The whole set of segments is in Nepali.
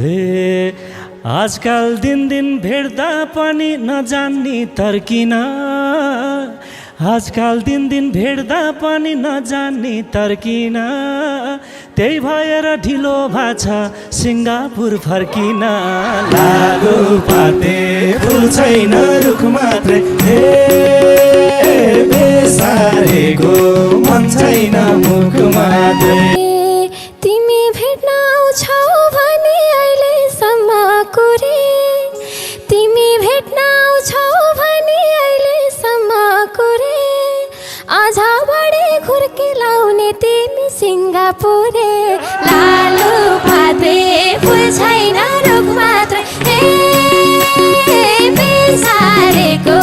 हे आजकल दिन दिन भेट्दा पनि नजान्ने तर्किन, आजकल दिन दिन भेट्दा पनि नजान्ने तर्किन, त्यही भएर ढिलो भाछ सिङ्गापुर फर्किन। लालु पाते फुल छैन रुख मात्रै, हे बेसारेको मन छैन मुख मात्रै। तिमी भेट्न आउँछौ भने अहिलेसम्म कुरे, तिमी भेट्न आउँछौ भने अहिलेसम्म कुरे, आज बढी खुर्की लाउने तिमी सिङ्गापुरे। लालु पाते फुल छैन रुख मात्रै, हे बेसारेको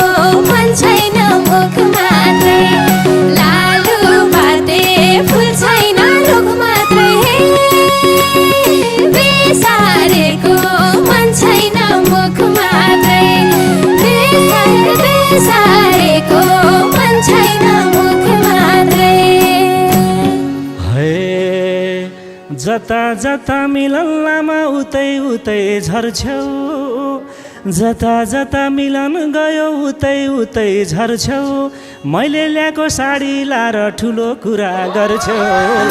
मन छैन मुख मात्रै। लालु पाते फुल छैन रुख मात्रै, बेसारेको मन छैन मुख मात्रै। बेसारेको मन छैन मुख मात्रै। हे जता जता मिलन लामा उतै उतै झर्छौ, जता जता मिलन गयो उतै उतै झर्छौ, मैले ल्याएको साडी लाएर ठुलो कुरा गर्छौ।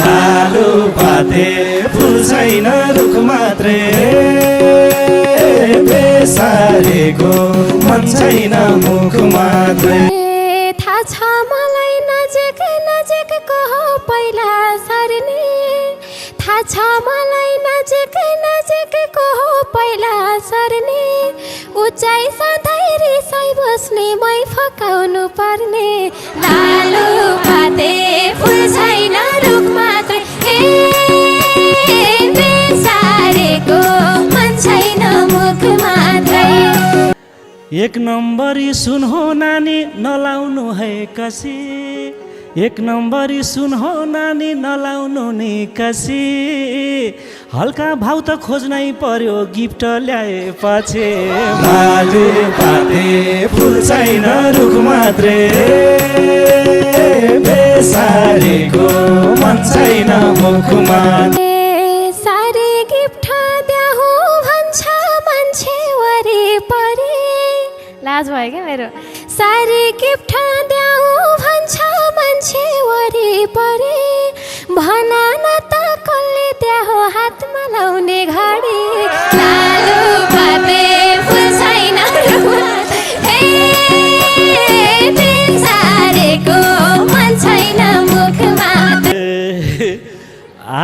लालु पाते फुल छैन रुख मात्रै, बेसारेको मन छैन मुख मात्रै। थाहा छ मलाई नजिक नजिकको हो पहिला सर्ने, थाहा छ मलाई नजिक नजिकको हो पहिला सर्ने, उचाइ सधैँ रिसाइ बस्ने मै फकाउनु पर्ने। लालु पाते फुल छैन रुख मात्रै, बेसारेको मन छैन मुख मात्रै। एक नम्बरी सुन हो नानी नलाउनु है कसी, एक नम्बरी सुन हो नानी नलाउनु नि कसी, हल्का भाउ त खोज्नै पर्यो गिफ्ट ल्याएपछि। लालु पाते फुल छैन रुख मात्रै, बेसारेको मन छैन मुख मात्रै। सारे गिफ्ट द्याहु भन्छ मान्छे वरिपरि, लाज भयो क्या मेरो। सारे गिफ्ट द्याहु भन्छ मान्छे वरिपरि, भन न त कसले द्याहो हातमा लाउने घडी। लालु पाते फुल छैन रुख मात्रै, बेसारेको मन छैन मुख मात्रै।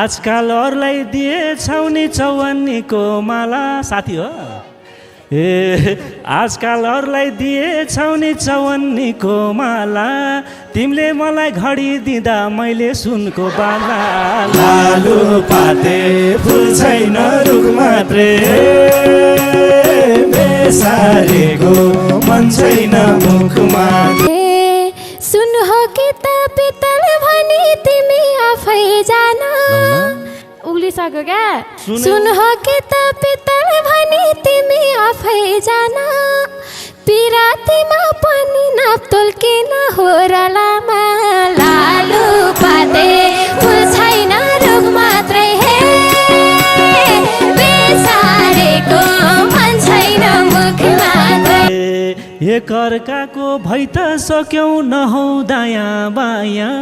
आजकल अरूलाई दिएछौ नि चौवन्नीको माला, साथी हो ए आजकल अरूलाई दिएछौ नि चौवन्नीको माला, तिमीले मलाई घडी दिँदा मैले सुनको बाला। लालु पाते फुल छैन रुख मात्रै, बेसारेको मन छैन मुख मात्रै। सुन हो कि त पितल भनी तिमी आफै जान, उग्लिसक्यो क्या। सुन हो कि त पितल भनी तिमी आफै जान, पिरातीमा पनि नाप्तोल किन हो र लामा। लालु पाते फुल छैन रुख मात्रै, बेसारेको मन छैन मुख मात्रै। एक अर्काको भइ त सक्यौ नहौ दायाँ बायाँ,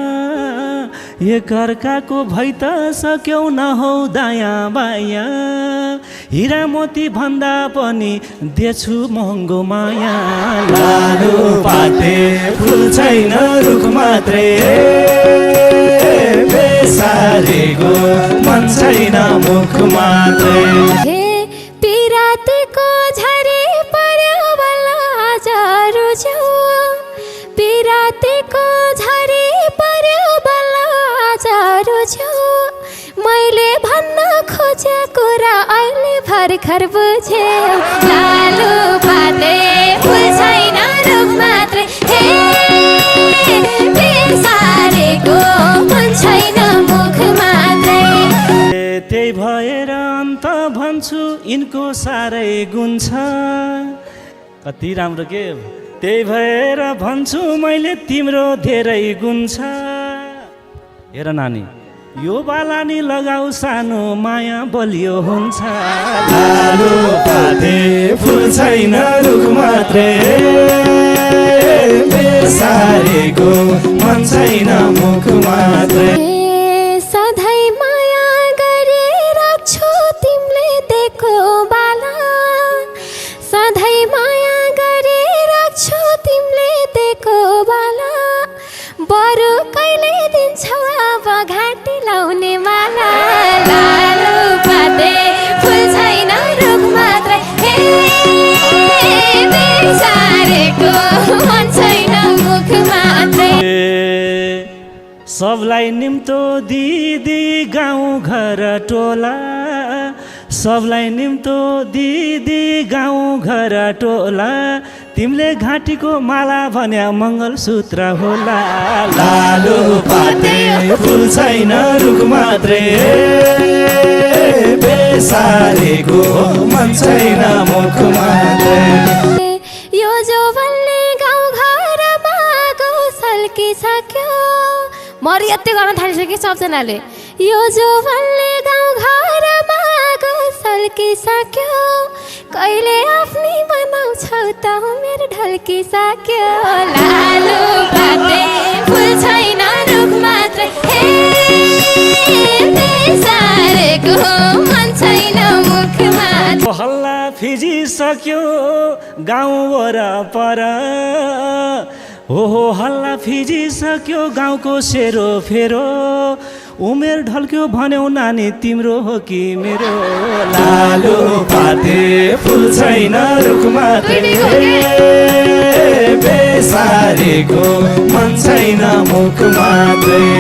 एक अर्काको भइ त सक्यौ नहौ दायाँ बायाँ, हिरा मोती भन्दा पनि देछु महँगो माया। लालु पाते फुल छैन रुख मात्रै, बेसारेको मन छैन मुख मात्रै। हे पिरातीको झरी पर्यो बल्ल आज रुझ्यो, पिरातीको झरी पर्यो बल्ल आज रुझ्यो, मैले भन्न खोजे कुरा अहिले भर्खर बुझ्यो। लालु पाते फुल छैन रुख मात्रै, बेसारेको मन छैन मुख मात्रै। त्यही भएर अन्त भन्छु यिनको साह्रै गुण छ, कति राम्रो के। त्यही भएर भन्छु मैले तिम्रो धेरै गुण छ। हेर नानी, यो बाला नि लगाऊ सानो माया बलियो हुन्छ लालु पाते फुल छैन रुख मात्रै बेसारेको मन छैन मुख मात्रै सधैँ माया गरे राख्छु तिमीले दिएको बाला सधैँ माया गरे राख्छु तिमीले दिएको बाला बरु कहिले दिन्छौ अब घाँटी लाउने माला लालु पाते फुल छैन रुख मात्रै बेसारेको मन छैन मुख मात्रै सबलाई निम्तो दिदी गाउँ घर टोला सबलाई निम्तो दिदी गाउँ घर टोला तिमीले घाँटीको माला भन्या मङ्गलसूत्र होला लालु पाते फुल छैन रुख मात्रै बेसारेको मन छैन मुख मात्रै यो जौवनले गाउँ घरमा सल्किसक्यो मरि यति गर्न थालिसक्यो सबजनाले यो जौवनले गाउँ घरमा सल्किसक्यो कहिले आफ्नै बनाउँछौ त मेरो ढल्किसक्यो लालु पाते फुल छैन रुख मात्रै बेसारेको मन छैन मुख मात्रै हल्ला फिजिसक्यो गाउँ वरपर हो हल्ला फिजिसक्यो गाउँको सेरो फेरो उमेर ढल्क्यो भन्यौ नानी तिम्रो हो कि मेरो लालु पाते फुल छैन रुख मात्रै बेसारेको मन छैन मुख मात्रै